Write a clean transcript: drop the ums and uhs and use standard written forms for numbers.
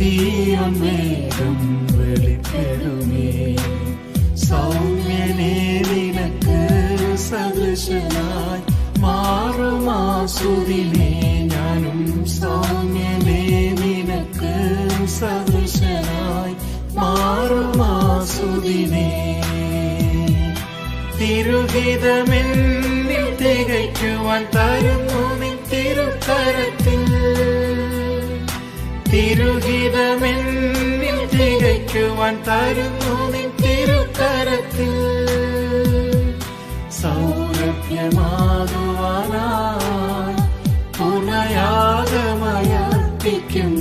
സീയോൻ വേഗം വെളിപ്പെടുമേ. സൗമ്യനേ നിനക്ക് സദൃശനായി മാറുമാസുദിനെ ഞാനും. സൗമ്യനേ നിനക്ക് സദൃശനായി മാറുമാസുദിനെ. തിരുഹിതമെന്നിൽ തികയ്ക്കുവാൻ തരുന്നു നിൻ തിരുക്കരത്തിൽ. തിരുഹിതമെന്നിൽ തികയ്ക്കുവാൻ തരുന്നു നിൻ തിരുക്കരത്തിൽ. സൗരഭ്യമാകുവാനായി പുനയാഗമയർപ്പിക്കും